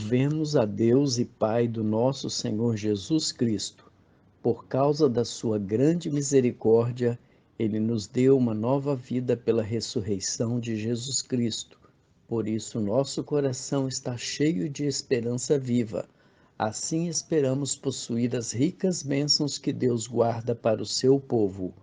Louvemos a Deus e Pai do nosso Senhor Jesus Cristo. Por causa da sua grande misericórdia, Ele nos deu uma nova vida pela ressurreição de Jesus Cristo. Por isso, nosso coração está cheio de esperança viva. Assim esperamos possuir as ricas bênçãos que Deus guarda para o seu povo.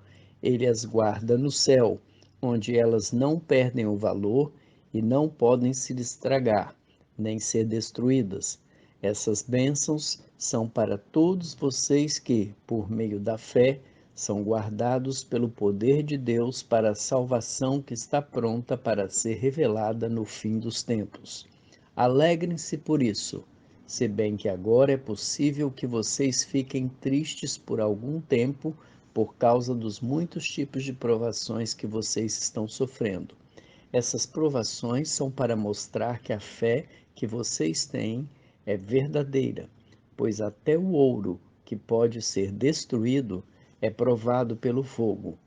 Ele as guarda no céu, onde elas não perdem o valor e não podem se estragar, nem ser destruídas. Essas bênçãos são para todos vocês que, por meio da fé, são guardados pelo poder de Deus para a salvação que está pronta para ser revelada no fim dos tempos. Alegrem-se por isso, se bem que agora é possível que vocês fiquem tristes por algum tempo por causa dos muitos tipos de provações que vocês estão sofrendo. Essas provações são para mostrar que a fé que vocês têm é verdadeira, pois até o ouro, que pode ser destruído, é provado pelo fogo.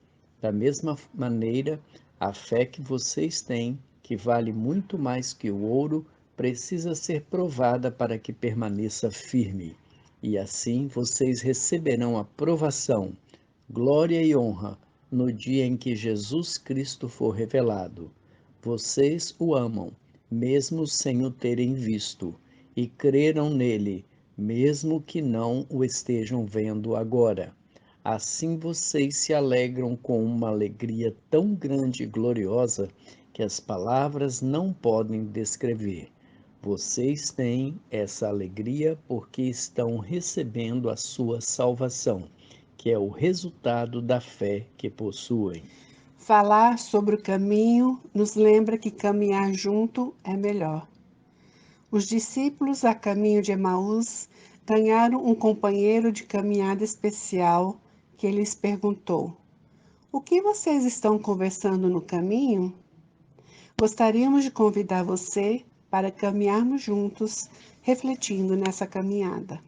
Da mesma maneira, a fé que vocês têm, que vale muito mais que o ouro, precisa ser provada para que permaneça firme. E assim vocês receberão a provação, glória e honra no dia em que Jesus Cristo for revelado. Vocês o amam, mesmo sem o terem visto, e creram nele, mesmo que não o estejam vendo agora. Assim vocês se alegram com uma alegria tão grande e gloriosa que as palavras não podem descrever. Vocês têm essa alegria porque estão recebendo a sua salvação, que é o resultado da fé que possuem. Falar sobre o caminho nos lembra que caminhar junto é melhor. Os discípulos a caminho de Emaús ganharam um companheiro de caminhada especial que lhes perguntou: "O que vocês estão conversando no caminho?" Gostaríamos de convidar você para caminharmos juntos, refletindo nessa caminhada.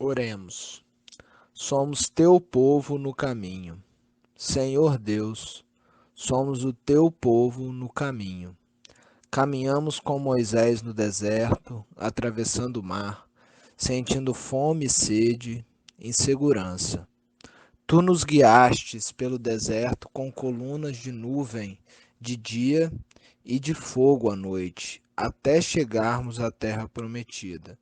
Oremos. Somos teu povo no caminho. Senhor Deus, somos o teu povo no caminho. Caminhamos com Moisés no deserto, atravessando o mar, sentindo fome e sede, insegurança. Tu nos guiastes pelo deserto com colunas de nuvem de dia e de fogo à noite, até chegarmos à terra prometida.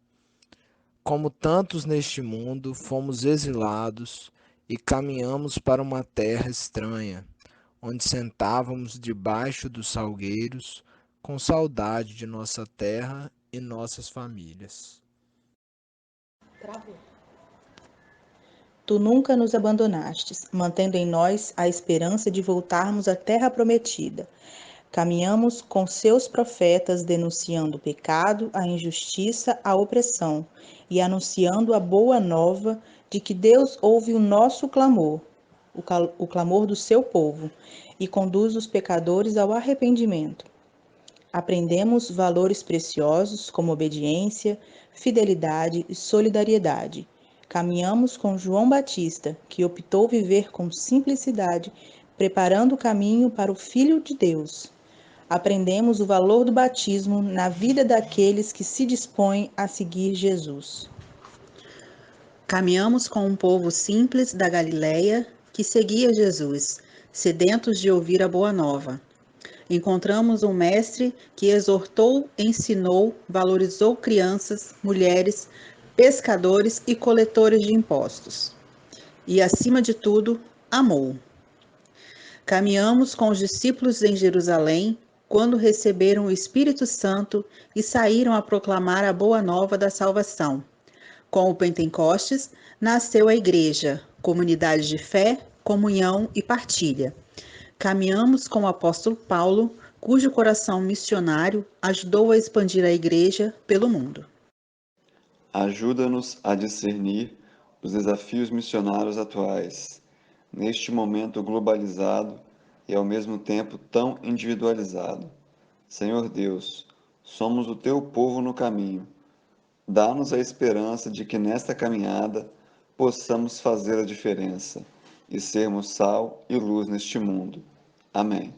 Como tantos neste mundo, fomos exilados e caminhamos para uma terra estranha, onde sentávamos debaixo dos salgueiros, com saudade de nossa terra e nossas famílias. Tu nunca nos abandonastes, mantendo em nós a esperança de voltarmos à terra prometida. Caminhamos com seus profetas denunciando o pecado, a injustiça, a opressão e anunciando a boa nova de que Deus ouve o nosso clamor, o clamor do seu povo, e conduz os pecadores ao arrependimento. Aprendemos valores preciosos como obediência, fidelidade e solidariedade. Caminhamos com João Batista, que optou viver com simplicidade, preparando o caminho para o Filho de Deus. Aprendemos o valor do batismo na vida daqueles que se dispõem a seguir Jesus. Caminhamos com um povo simples da Galileia que seguia Jesus, sedentos de ouvir a boa nova. Encontramos um mestre que exortou, ensinou, valorizou crianças, mulheres, pescadores e coletores de impostos. E, acima de tudo, amou. Caminhamos com os discípulos em Jerusalém quando receberam o Espírito Santo e saíram a proclamar a boa nova da salvação. Com o Pentecostes, nasceu a Igreja, comunidade de fé, comunhão e partilha. Caminhamos com o apóstolo Paulo, cujo coração missionário ajudou a expandir a Igreja pelo mundo. Ajuda-nos a discernir os desafios missionários atuais, neste momento globalizado e ao mesmo tempo tão individualizado. Senhor Deus, somos o teu povo no caminho. Dá-nos a esperança de que nesta caminhada possamos fazer a diferença e sermos sal e luz neste mundo. Amém.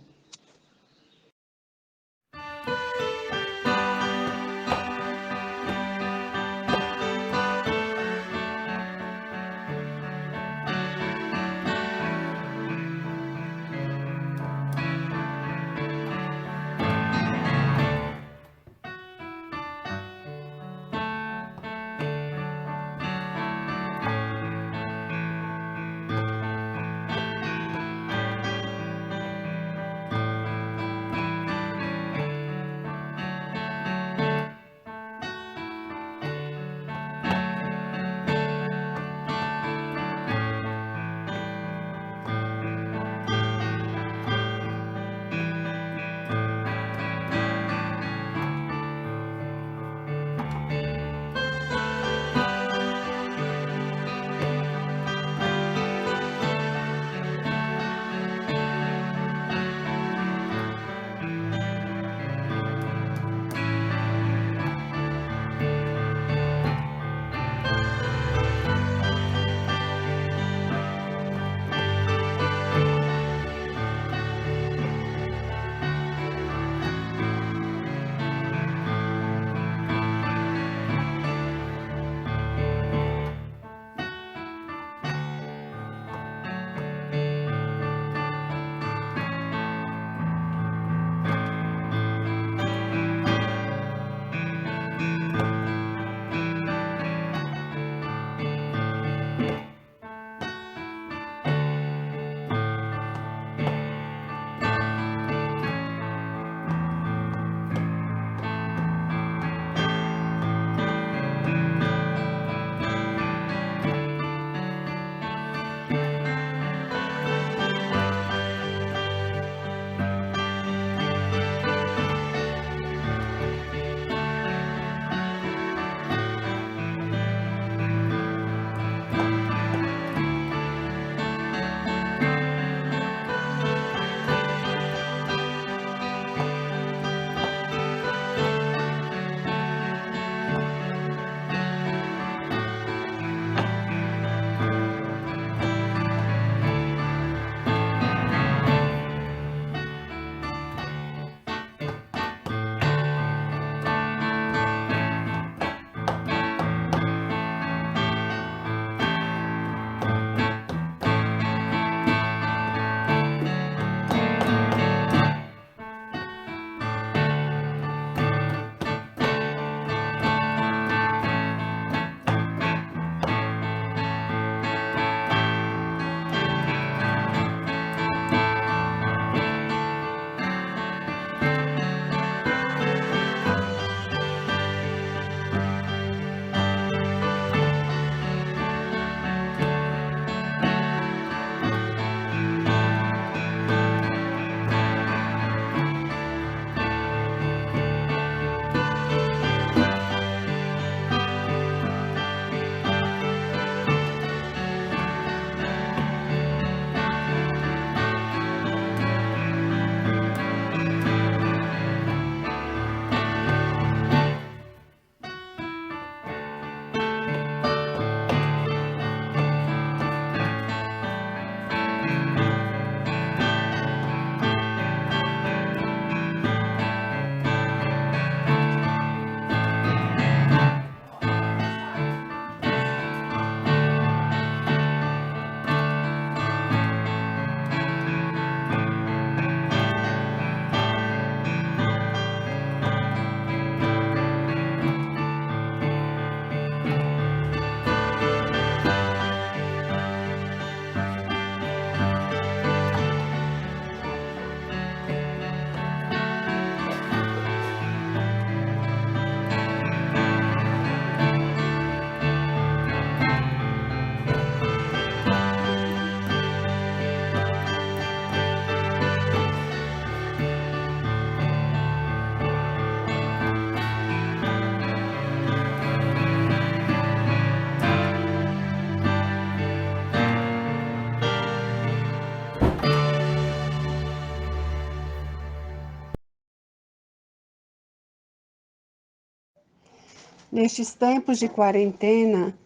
Nestes tempos de quarentena,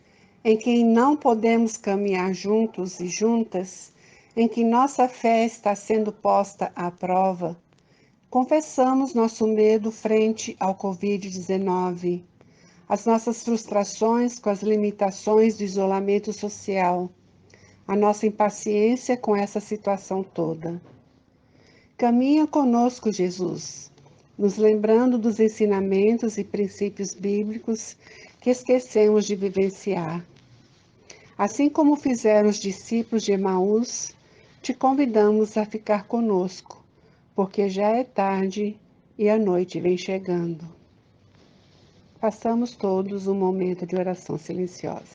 em que não podemos caminhar juntos e juntas, em que nossa fé está sendo posta à prova, confessamos nosso medo frente ao Covid-19, as nossas frustrações com as limitações do isolamento social, a nossa impaciência com essa situação toda. Caminha conosco, Jesus, nos lembrando dos ensinamentos e princípios bíblicos que esquecemos de vivenciar. Assim como fizeram os discípulos de Emaús, te convidamos a ficar conosco, porque já é tarde e a noite vem chegando. Façamos todos um momento de oração silenciosa.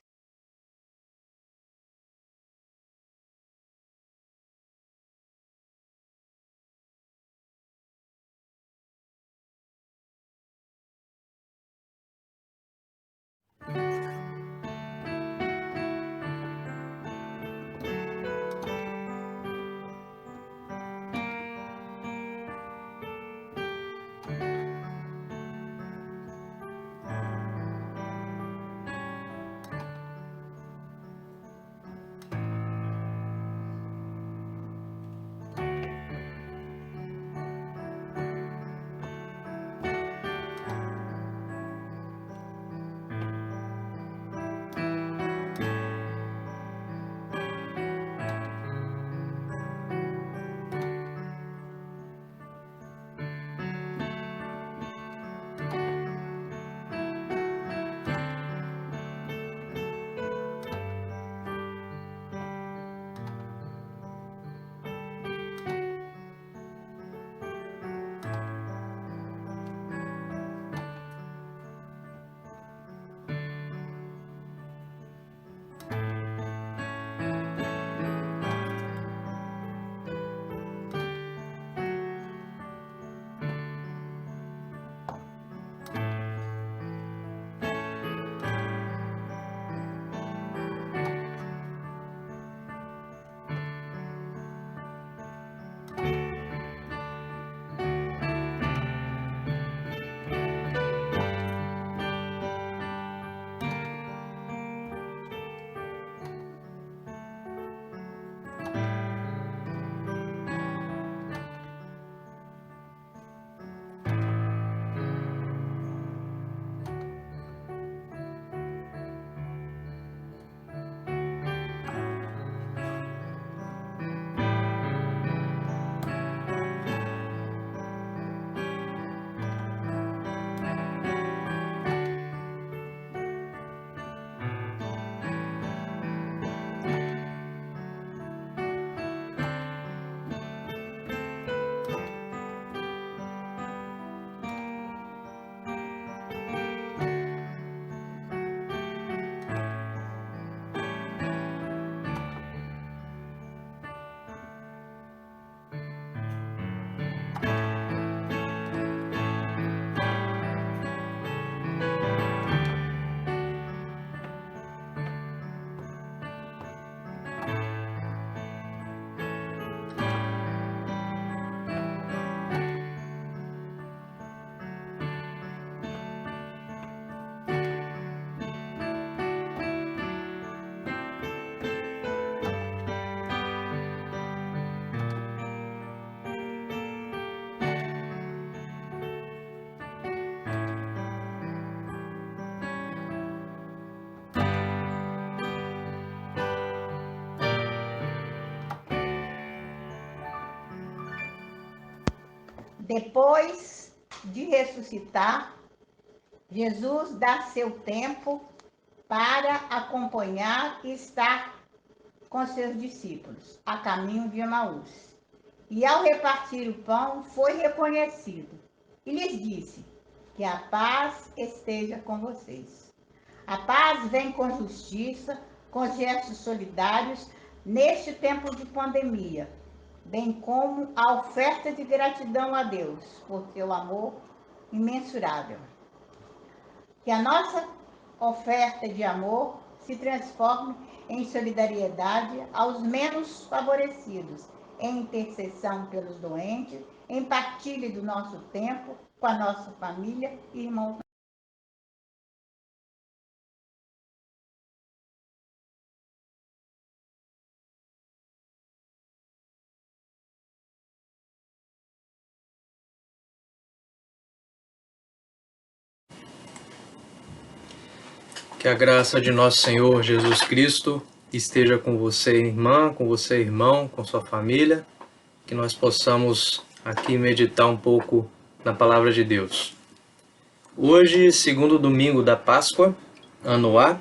Depois de ressuscitar, Jesus dá seu tempo para acompanhar e estar com seus discípulos a caminho de Emaús. E ao repartir o pão, foi reconhecido e lhes disse: que a paz esteja com vocês. A paz vem com justiça, com gestos solidários neste tempo de pandemia, bem como a oferta de gratidão a Deus por seu amor imensurável. Que a nossa oferta de amor se transforme em solidariedade aos menos favorecidos, em intercessão pelos doentes, em partilha do nosso tempo com a nossa família e irmãos. Que a graça de nosso Senhor Jesus Cristo esteja com você, irmã, com você, irmão, com sua família. Que nós possamos aqui meditar um pouco na palavra de Deus. Hoje, segundo domingo da Páscoa, ano A,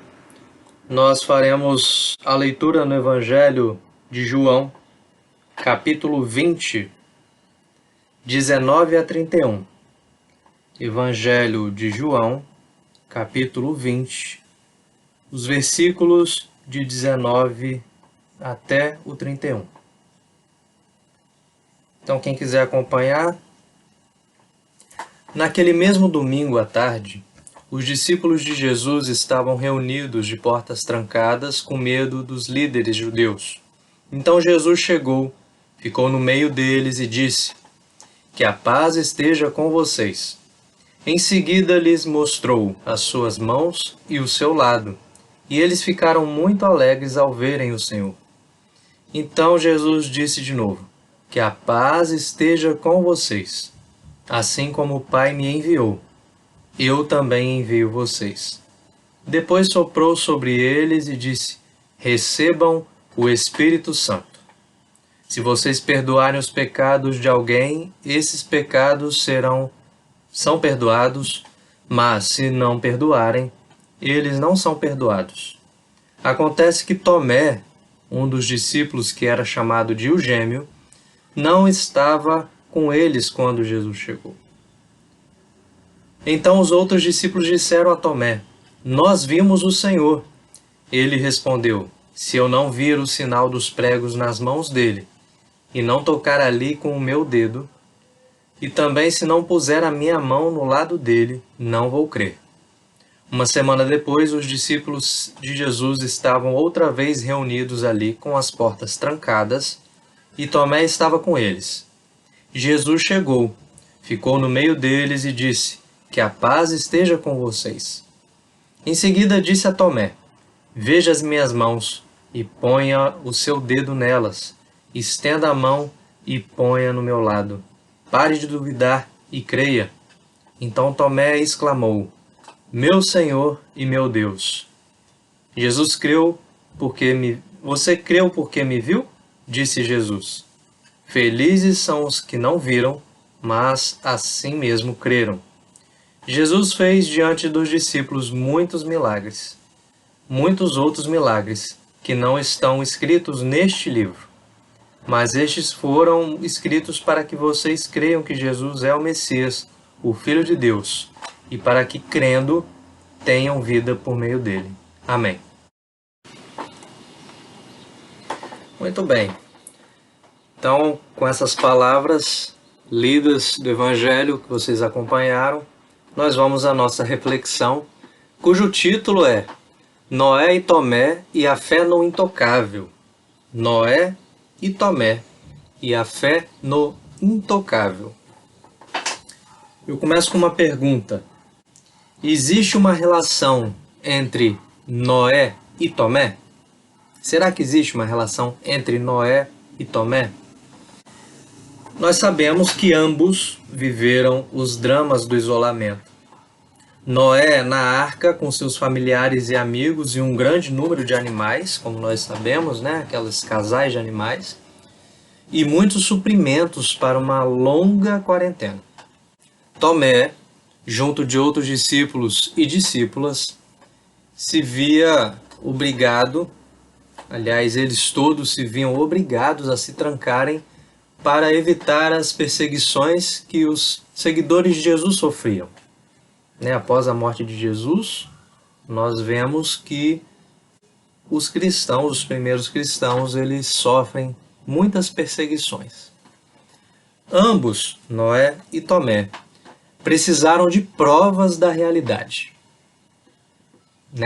nós faremos a leitura no Evangelho de João, capítulo 20, 19 a 31. Evangelho de João, capítulo 20, os versículos de 19 até o 31. Então, quem quiser acompanhar, naquele mesmo domingo à tarde, os discípulos de Jesus estavam reunidos de portas trancadas com medo dos líderes judeus. Então Jesus chegou, ficou no meio deles e disse: "Que a paz esteja com vocês." Em seguida lhes mostrou as suas mãos e o seu lado, e eles ficaram muito alegres ao verem o Senhor. Então Jesus disse de novo: "Que a paz esteja com vocês. Assim como o Pai me enviou, eu também envio vocês." Depois soprou sobre eles e disse: "Recebam o Espírito Santo. Se vocês perdoarem os pecados de alguém, esses pecados são perdoados, mas se não perdoarem, eles não são perdoados." Acontece que Tomé, um dos discípulos que era chamado de o Gêmeo, não estava com eles quando Jesus chegou. Então os outros discípulos disseram a Tomé: "Nós vimos o Senhor." Ele respondeu: "Se eu não vir o sinal dos pregos nas mãos dele, e não tocar ali com o meu dedo, e também se não puser a minha mão no lado dele, não vou crer." Uma semana depois, os discípulos de Jesus estavam outra vez reunidos ali com as portas trancadas, e Tomé estava com eles. Jesus chegou, ficou no meio deles e disse: "Que a paz esteja com vocês." Em seguida disse a Tomé: "Veja as minhas mãos e ponha o seu dedo nelas. Estenda a mão e ponha no meu lado. Pare de duvidar e creia." Então Tomé exclamou: "Meu Senhor e meu Deus." Você creu porque me viu? Disse Jesus. Felizes são os que não viram, mas assim mesmo creram. Jesus fez diante dos discípulos muitos milagres, muitos outros milagres que não estão escritos neste livro. Mas estes foram escritos para que vocês creiam que Jesus é o Messias, o Filho de Deus, e para que, crendo, tenham vida por meio dele. Amém. Muito bem. Então, com essas palavras lidas do Evangelho que vocês acompanharam, nós vamos à nossa reflexão, cujo título é Noé e Tomé e a fé no intocável. Noé e Tomé e a fé no intocável. Eu começo com uma pergunta. Existe uma relação entre Noé e Tomé? Será que existe uma relação entre Noé e Tomé? Nós sabemos que ambos viveram os dramas do isolamento. Noé na arca com seus familiares e amigos e um grande número de animais, como nós sabemos, né? Aqueles casais de animais, e muitos suprimentos para uma longa quarentena. Tomé, junto de outros discípulos e discípulas, se via obrigado, aliás, eles todos se viam obrigados a se trancarem para evitar as perseguições que os seguidores de Jesus sofriam. Após a morte de Jesus, nós vemos que os cristãos, os primeiros cristãos, eles sofrem muitas perseguições. Ambos, Noé e Tomé, precisaram de provas da realidade.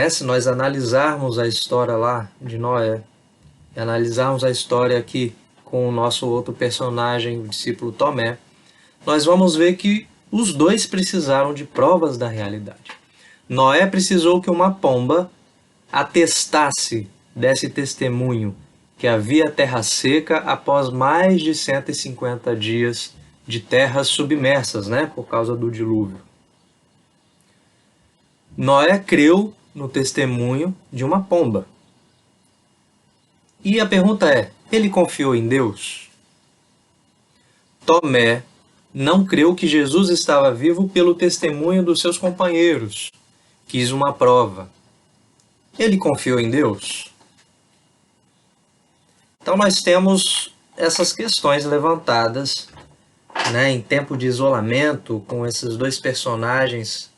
Se nós analisarmos a história lá de Noé, e analisarmos a história aqui com o nosso outro personagem, o discípulo Tomé, nós vamos ver que os dois precisaram de provas da realidade. Noé precisou que uma pomba atestasse, desse testemunho, que havia terra seca após mais de 150 dias de terras submersas, por causa do dilúvio. Noé creu no testemunho de uma pomba. E a pergunta é, ele confiou em Deus? Tomé não creu que Jesus estava vivo pelo testemunho dos seus companheiros. Quis uma prova. Ele confiou em Deus? Então nós temos essas questões levantadas, né, em tempo de isolamento, com esses dois personagens,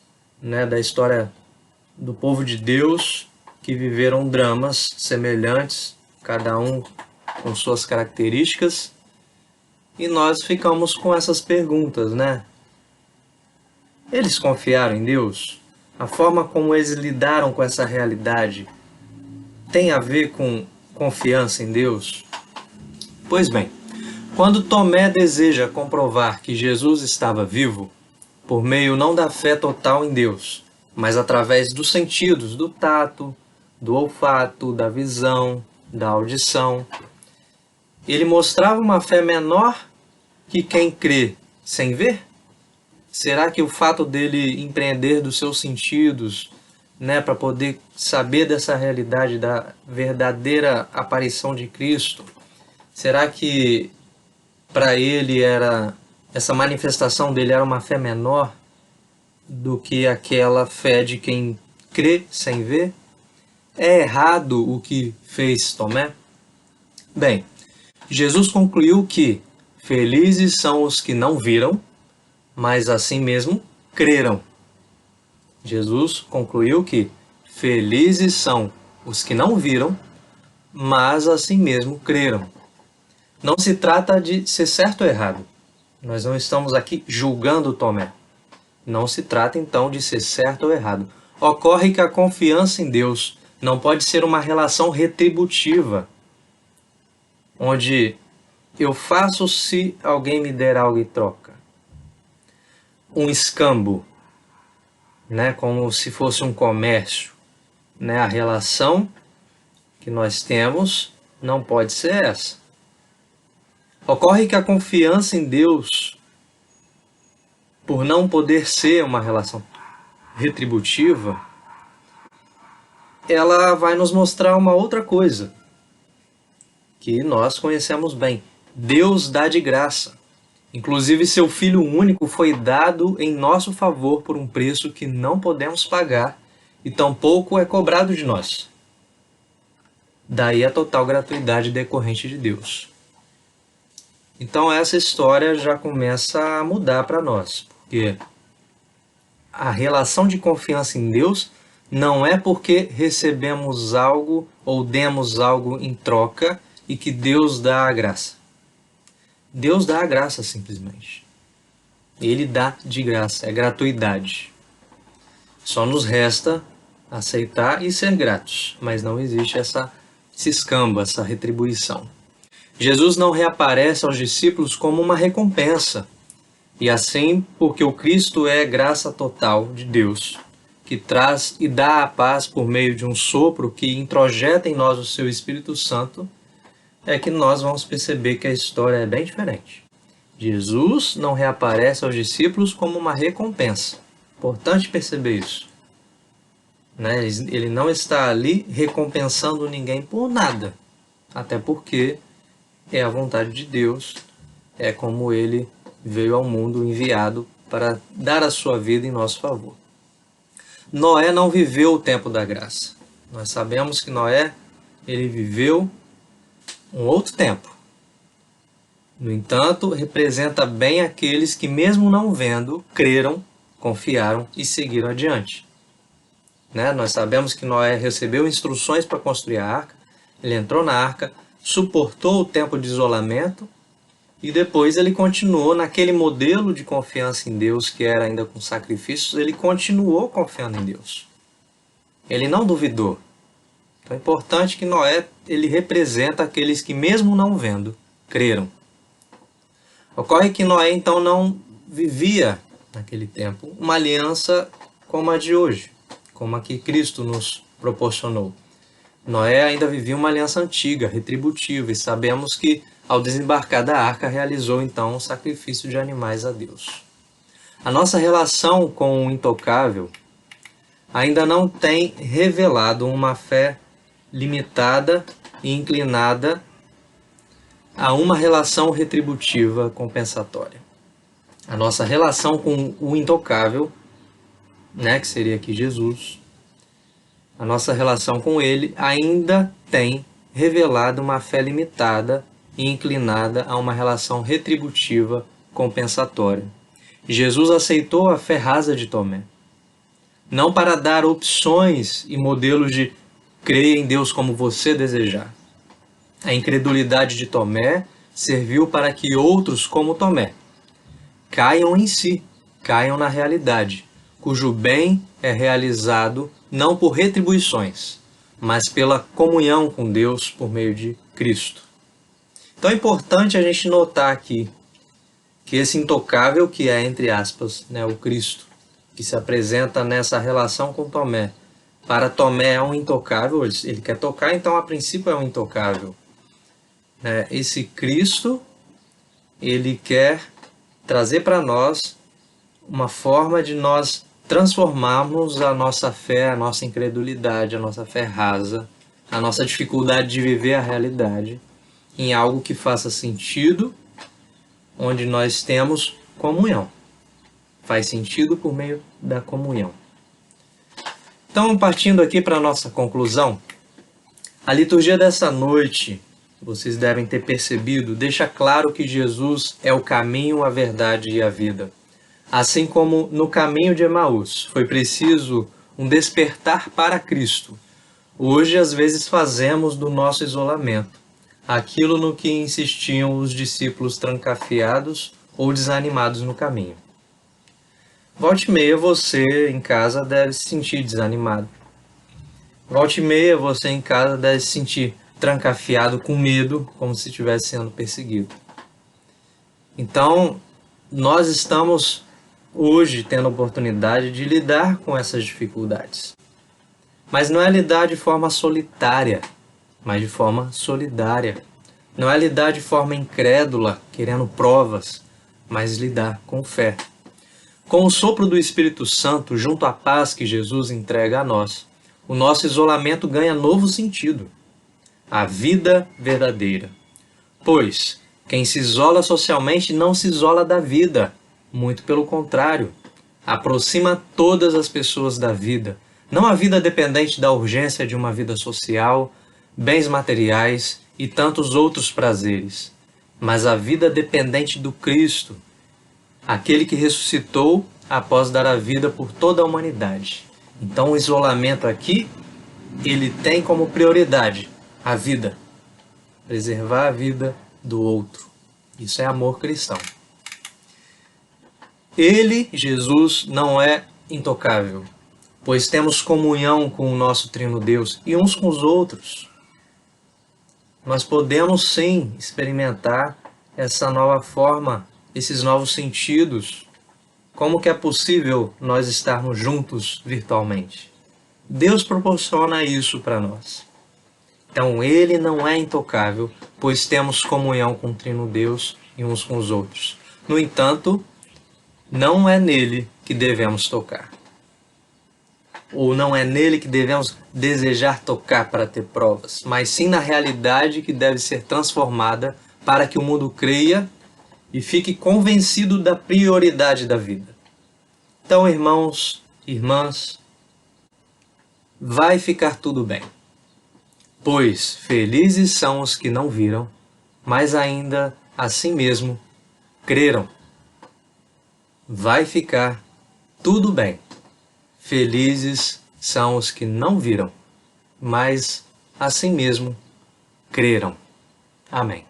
né, da história do povo de Deus, que viveram dramas semelhantes, cada um com suas características, e nós ficamos com essas perguntas, né? Eles confiaram em Deus? A forma como eles lidaram com essa realidade tem a ver com confiança em Deus? Pois bem, quando Tomé deseja comprovar que Jesus estava vivo, por meio não da fé total em Deus, mas através dos sentidos, do tato, do olfato, da visão, da audição, ele mostrava uma fé menor que quem crê sem ver? Será que o fato dele empreender dos seus sentidos, né, para poder saber dessa realidade da verdadeira aparição de Cristo, será que para ele essa manifestação dele era uma fé menor do que aquela fé de quem crê sem ver? É errado o que fez Tomé? Bem, Jesus concluiu que felizes são os que não viram, mas assim mesmo creram. Jesus concluiu que felizes são os que não viram, mas assim mesmo creram. Não se trata de ser certo ou errado. Nós não estamos aqui julgando Tomé. Não se trata então de ser certo ou errado. Ocorre que a confiança em Deus não pode ser uma relação retributiva, onde eu faço se alguém me der algo em troca. Um escambo, né, como se fosse um comércio, né? A relação que nós temos não pode ser essa. Ocorre que a confiança em Deus, por não poder ser uma relação retributiva, ela vai nos mostrar uma outra coisa que nós conhecemos bem. Deus dá de graça. Inclusive, seu Filho único foi dado em nosso favor por um preço que não podemos pagar e tampouco é cobrado de nós. Daí a total gratuidade decorrente de Deus. Então essa história já começa a mudar para nós, porque a relação de confiança em Deus não é porque recebemos algo ou demos algo em troca e que Deus dá a graça. Deus dá a graça simplesmente. Ele dá de graça, é gratuidade. Só nos resta aceitar e ser gratos, mas não existe esse escambo, essa retribuição. Jesus não reaparece aos discípulos como uma recompensa, e assim, porque o Cristo é graça total de Deus, que traz e dá a paz por meio de um sopro que introjeta em nós o seu Espírito Santo, é que nós vamos perceber que a história é bem diferente. Jesus não reaparece aos discípulos como uma recompensa. Importante perceber isso. Né? Ele não está ali recompensando ninguém por nada. Até porque é a vontade de Deus. É como ele veio ao mundo enviado para dar a sua vida em nosso favor. Noé não viveu o tempo da graça. Nós sabemos que Noé, ele viveu um outro tempo. No entanto, representa bem aqueles que, mesmo não vendo, creram, confiaram e seguiram adiante. Né? Nós sabemos que Noé recebeu instruções para construir a arca, ele entrou na arca, suportou o tempo de isolamento e depois ele continuou naquele modelo de confiança em Deus que era ainda com sacrifícios, ele continuou confiando em Deus. Ele não duvidou. Então é importante que Noé, ele representa aqueles que mesmo não vendo, creram. Ocorre que Noé então não vivia naquele tempo uma aliança como a de hoje, como a que Cristo nos proporcionou. Noé ainda vivia uma aliança antiga, retributiva, e sabemos que ao desembarcar da arca realizou então o sacrifício de animais a Deus. A nossa relação com o intocável, ainda não tem revelado uma fé limitada e inclinada a uma relação retributiva compensatória. A nossa relação com o intocável, né, que seria aqui Jesus, a nossa relação com ele ainda tem revelado uma fé limitada e inclinada a uma relação retributiva compensatória. Jesus aceitou a fé rasa de Tomé, não para dar opções e modelos de creia em Deus como você desejar. A incredulidade de Tomé serviu para que outros como Tomé caiam em si, caiam na realidade, cujo bem é realizado não por retribuições, mas pela comunhão com Deus por meio de Cristo. Então é importante a gente notar aqui que esse intocável, que é, entre aspas, né, o Cristo, que se apresenta nessa relação com Tomé, para Tomé é um intocável, ele quer tocar, então a princípio é um intocável. Esse Cristo, ele quer trazer para nós uma forma de nós transformarmos a nossa fé, a nossa incredulidade, a nossa fé rasa, a nossa dificuldade de viver a realidade, em algo que faça sentido, onde nós temos comunhão. Faz sentido por meio da comunhão. Então, partindo aqui para a nossa conclusão, a liturgia dessa noite, vocês devem ter percebido, deixa claro que Jesus é o caminho, a verdade e a vida. Assim como no caminho de Emaús foi preciso um despertar para Cristo, hoje às vezes fazemos do nosso isolamento aquilo no que insistiam os discípulos trancafiados ou desanimados no caminho. Volte e meia você em casa deve se sentir desanimado. Volte e meia você em casa deve se sentir trancafiado, com medo, como se estivesse sendo perseguido. Então, nós estamos hoje tendo a oportunidade de lidar com essas dificuldades. Mas não é lidar de forma solitária, mas de forma solidária. Não é lidar de forma incrédula, querendo provas, mas lidar com fé. Com o sopro do Espírito Santo, junto à paz que Jesus entrega a nós, o nosso isolamento ganha novo sentido. A vida verdadeira. Pois, quem se isola socialmente não se isola da vida. Muito pelo contrário, aproxima todas as pessoas da vida. Não a vida dependente da urgência de uma vida social, bens materiais e tantos outros prazeres, mas a vida dependente do Cristo, aquele que ressuscitou após dar a vida por toda a humanidade. Então o isolamento aqui, ele tem como prioridade a vida, preservar a vida do outro. Isso é amor cristão. Ele, Jesus, não é intocável, pois temos comunhão com o nosso Trino Deus e uns com os outros. Nós podemos sim experimentar essa nova forma, esses novos sentidos. Como que é possível nós estarmos juntos virtualmente? Deus proporciona isso para nós. Então ele não é intocável, pois temos comunhão com o Trino Deus e uns com os outros. No entanto, não é nele que devemos tocar. Ou não é nele que devemos desejar tocar para ter provas, mas sim na realidade que deve ser transformada para que o mundo creia e fique convencido da prioridade da vida. Então, irmãos, irmãs, vai ficar tudo bem. Pois felizes são os que não viram, mas ainda assim mesmo creram. Vai ficar tudo bem. Felizes são os que não viram, mas assim mesmo creram. Amém.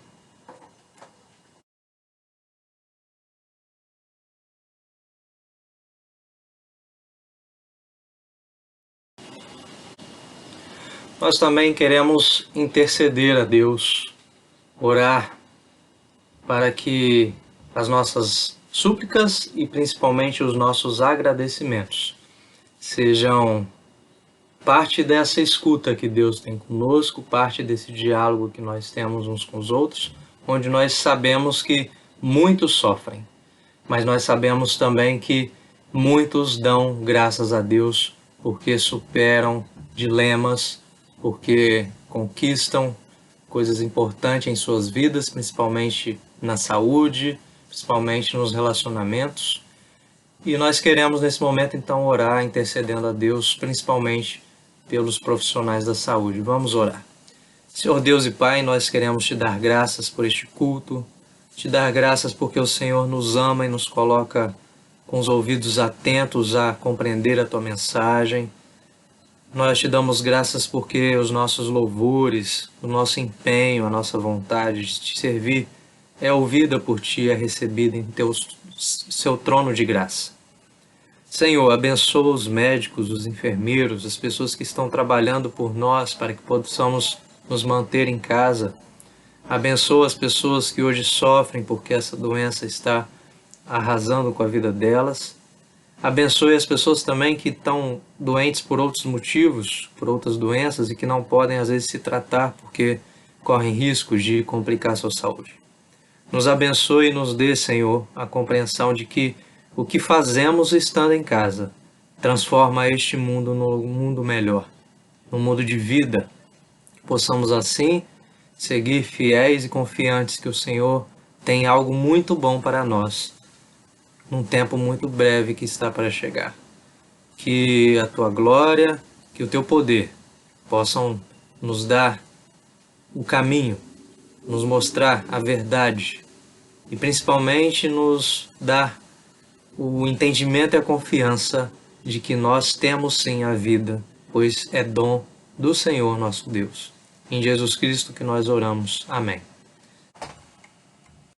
Nós também queremos interceder a Deus, orar para que as nossas súplicas e principalmente os nossos agradecimentos sejam parte dessa escuta que Deus tem conosco, parte desse diálogo que nós temos uns com os outros, onde nós sabemos que muitos sofrem, mas nós sabemos também que muitos dão graças a Deus porque superam dilemas, porque conquistam coisas importantes em suas vidas, principalmente na saúde, principalmente nos relacionamentos. E nós queremos nesse momento então orar, intercedendo a Deus, principalmente pelos profissionais da saúde. Vamos orar. Senhor Deus e Pai, nós queremos te dar graças por este culto, te dar graças porque o Senhor nos ama e nos coloca com os ouvidos atentos a compreender a Tua mensagem. Nós te damos graças porque os nossos louvores, o nosso empenho, a nossa vontade de te servir é ouvida por Ti, é recebida em seu trono de graça. Senhor, abençoa os médicos, os enfermeiros, as pessoas que estão trabalhando por nós para que possamos nos manter em casa. Abençoa as pessoas que hoje sofrem porque essa doença está arrasando com a vida delas. Abençoe as pessoas também que estão doentes por outros motivos, por outras doenças e que não podem às vezes se tratar porque correm riscos de complicar sua saúde. Nos abençoe e nos dê, Senhor, a compreensão de que o que fazemos estando em casa transforma este mundo num mundo melhor, num mundo de vida. Possamos assim seguir fiéis e confiantes que o Senhor tem algo muito bom para nós, num tempo muito breve que está para chegar. Que a Tua glória, que o Teu poder possam nos dar o caminho, nos mostrar a verdade e principalmente nos dar o entendimento e a confiança de que nós temos sim a vida, pois é dom do Senhor nosso Deus. Em Jesus Cristo que nós oramos. Amém.